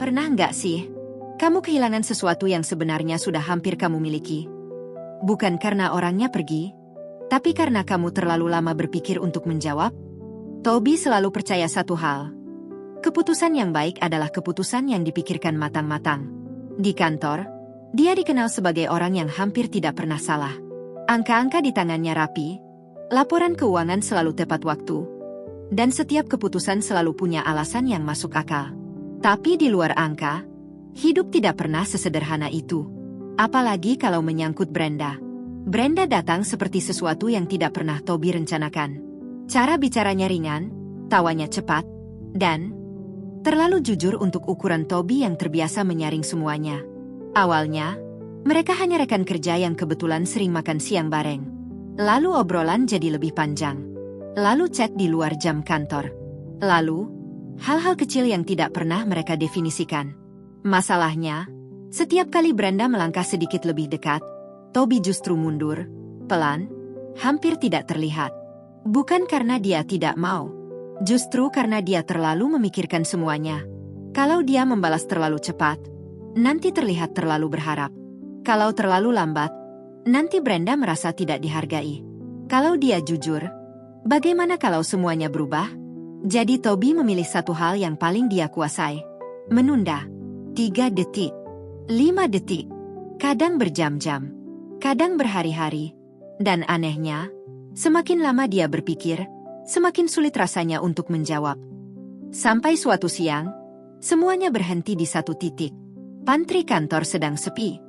Pernah nggak sih, kamu kehilangan sesuatu yang sebenarnya sudah hampir kamu miliki? Bukan karena orangnya pergi, tapi karena kamu terlalu lama berpikir untuk menjawab? Toby selalu percaya satu hal. Keputusan yang baik adalah keputusan yang dipikirkan matang-matang. Di kantor, dia dikenal sebagai orang yang hampir tidak pernah salah. Angka-angka di tangannya rapi, laporan keuangan selalu tepat waktu, dan setiap keputusan selalu punya alasan yang masuk akal. Tapi di luar angka, hidup tidak pernah sesederhana itu. Apalagi kalau menyangkut Brenda. Brenda datang seperti sesuatu yang tidak pernah Toby rencanakan. Cara bicaranya ringan, tawanya cepat, dan terlalu jujur untuk ukuran Toby yang terbiasa menyaring semuanya. Awalnya, mereka hanya rekan kerja yang kebetulan sering makan siang bareng. Lalu obrolan jadi lebih panjang. Lalu chat di luar jam kantor. Lalu hal-hal kecil yang tidak pernah mereka definisikan. Masalahnya, setiap kali Brenda melangkah sedikit lebih dekat, Toby justru mundur, pelan, hampir tidak terlihat. Bukan karena dia tidak mau, justru karena dia terlalu memikirkan semuanya. Kalau dia membalas terlalu cepat, nanti terlihat terlalu berharap. Kalau terlalu lambat, nanti Brenda merasa tidak dihargai. Kalau dia jujur, bagaimana kalau semuanya berubah? Jadi Toby memilih satu hal yang paling dia kuasai. Menunda. 3 detik. 5 detik. Kadang berjam-jam. Kadang berhari-hari. Dan anehnya, semakin lama dia berpikir, semakin sulit rasanya untuk menjawab. Sampai suatu siang, semuanya berhenti di satu titik. Pantry kantor sedang sepi.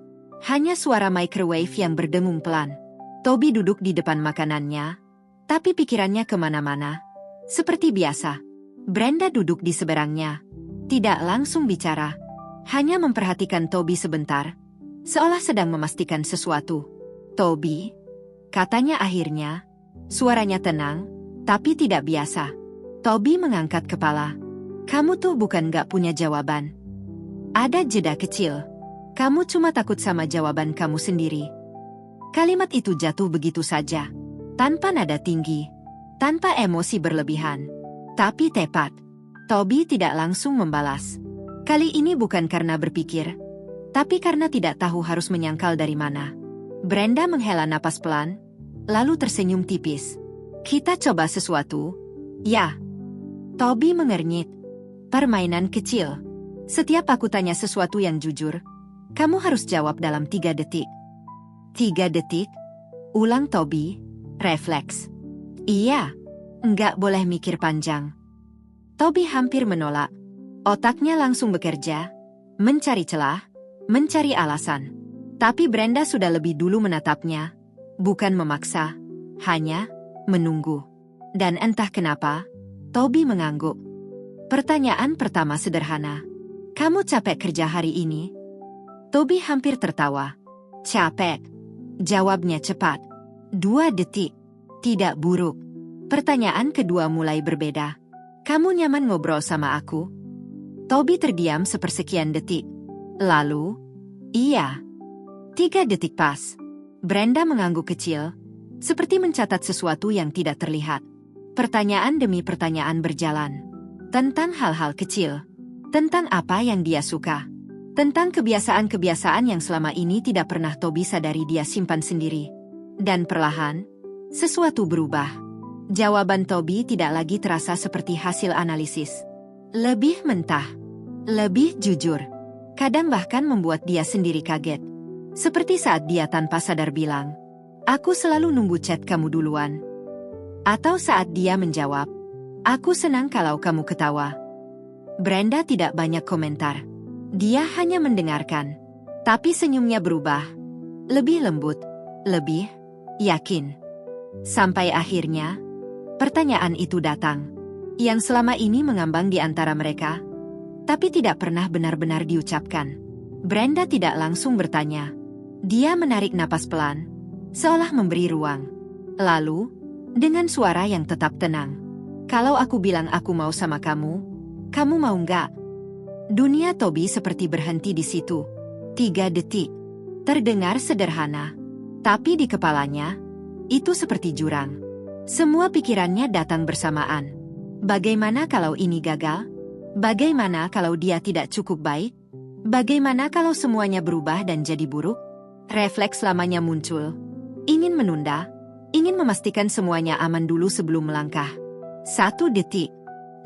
Hanya suara microwave yang berdengung pelan. Toby duduk di depan makanannya, tapi pikirannya kemana-mana. Seperti biasa, Brenda duduk di seberangnya. Tidak langsung bicara, hanya memperhatikan Toby sebentar, seolah sedang memastikan sesuatu. Toby, katanya akhirnya, suaranya tenang, tapi tidak biasa. Toby mengangkat kepala. Kamu tuh bukan gak punya jawaban. Ada jeda kecil. Kamu cuma takut sama jawaban kamu sendiri. Kalimat itu jatuh begitu saja, tanpa nada tinggi, tanpa emosi berlebihan, tapi tepat. Toby tidak langsung membalas. Kali ini bukan karena berpikir, tapi karena tidak tahu harus menyangkal dari mana. Brenda menghela napas pelan, lalu tersenyum tipis. Kita coba sesuatu, ya? Toby mengernyit. Permainan kecil. Setiap aku tanya sesuatu yang jujur, kamu harus jawab dalam 3 detik. 3 detik? Ulang Toby, refleks. Iya, enggak boleh mikir panjang. Toby hampir menolak. Otaknya langsung bekerja, mencari celah, mencari alasan. Tapi Brenda sudah lebih dulu menatapnya, bukan memaksa, hanya menunggu. Dan entah kenapa, Toby mengangguk. Pertanyaan pertama sederhana. Kamu capek kerja hari ini? Toby hampir tertawa. Capek. Jawabnya cepat. 2 detik. Tidak buruk. Pertanyaan kedua mulai berbeda. Kamu nyaman ngobrol sama aku? Toby terdiam sepersekian detik. Lalu, iya. 3 detik pas. Brenda mengangguk kecil, seperti mencatat sesuatu yang tidak terlihat. Pertanyaan demi pertanyaan berjalan. Tentang hal-hal kecil. Tentang apa yang dia suka. Tentang kebiasaan-kebiasaan yang selama ini tidak pernah Toby sadari dia simpan sendiri. Dan perlahan, sesuatu berubah. Jawaban Toby tidak lagi terasa seperti hasil analisis. Lebih mentah. Lebih jujur. Kadang bahkan membuat dia sendiri kaget. Seperti saat dia tanpa sadar bilang, aku selalu nunggu chat kamu duluan. Atau saat dia menjawab, aku senang kalau kamu ketawa. Brenda tidak banyak komentar. Dia hanya mendengarkan. Tapi senyumnya berubah. Lebih lembut. Lebih yakin. Sampai akhirnya, pertanyaan itu datang. Yang selama ini mengambang di antara mereka, tapi tidak pernah benar-benar diucapkan. Brenda tidak langsung bertanya. Dia menarik napas pelan, seolah memberi ruang. Lalu, dengan suara yang tetap tenang. Kalau aku bilang aku mau sama kamu mau nggak? Dunia Toby seperti berhenti di situ. 3 detik. Terdengar sederhana. Tapi di kepalanya, itu seperti jurang. Semua pikirannya datang bersamaan. Bagaimana kalau ini gagal? Bagaimana kalau dia tidak cukup baik? Bagaimana kalau semuanya berubah dan jadi buruk? Refleks lamanya muncul. Ingin menunda, ingin memastikan semuanya aman dulu sebelum melangkah. 1 detik,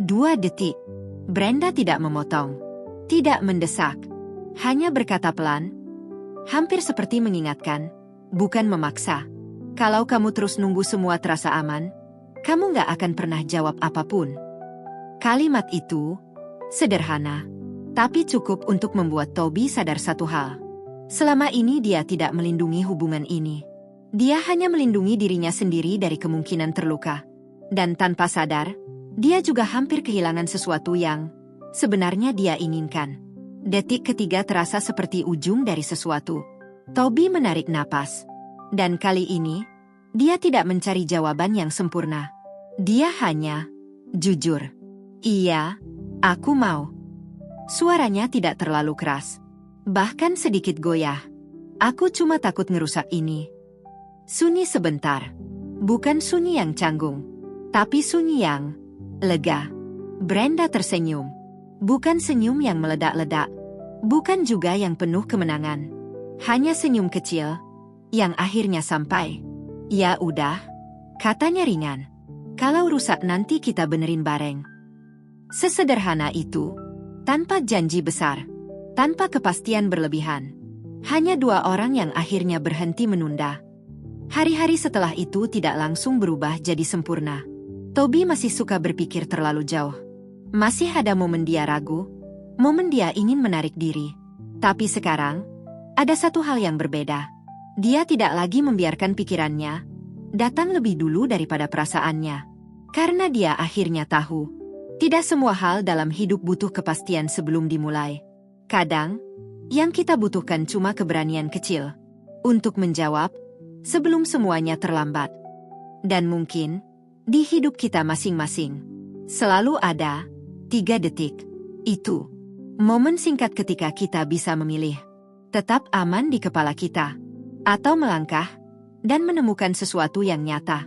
2 detik. Brenda tidak memotong, tidak mendesak, hanya berkata pelan, hampir seperti mengingatkan, bukan memaksa. Kalau kamu terus nunggu semua terasa aman, kamu nggak akan pernah jawab apapun. Kalimat itu sederhana, tapi cukup untuk membuat Toby sadar satu hal. Selama ini dia tidak melindungi hubungan ini. Dia hanya melindungi dirinya sendiri dari kemungkinan terluka. Dan tanpa sadar, dia juga hampir kehilangan sesuatu yang sebenarnya dia inginkan. Detik ketiga terasa seperti ujung dari sesuatu. Toby menarik napas. Dan kali ini, dia tidak mencari jawaban yang sempurna. Dia hanya jujur. Iya, aku mau. Suaranya tidak terlalu keras. Bahkan sedikit goyah. Aku cuma takut ngerusak ini. Sunyi sebentar. Bukan sunyi yang canggung, tapi sunyi yang lega. Brenda tersenyum. Bukan senyum yang meledak-ledak. Bukan juga yang penuh kemenangan. Hanya senyum kecil, yang akhirnya sampai. Ya udah, katanya ringan. Kalau rusak nanti kita benerin bareng. Sesederhana itu, tanpa janji besar, tanpa kepastian berlebihan. Hanya 2 orang yang akhirnya berhenti menunda. Hari-hari setelah itu tidak langsung berubah jadi sempurna. Toby masih suka berpikir terlalu jauh. Masih ada momen dia ragu, momen dia ingin menarik diri. Tapi sekarang, ada satu hal yang berbeda. Dia tidak lagi membiarkan pikirannya datang lebih dulu daripada perasaannya. Karena dia akhirnya tahu, tidak semua hal dalam hidup butuh kepastian sebelum dimulai. Kadang, yang kita butuhkan cuma keberanian kecil untuk menjawab sebelum semuanya terlambat. Dan mungkin, di hidup kita masing-masing, selalu ada 3 detik. Itu momen singkat ketika kita bisa memilih tetap aman di kepala kita, atau melangkah dan menemukan sesuatu yang nyata.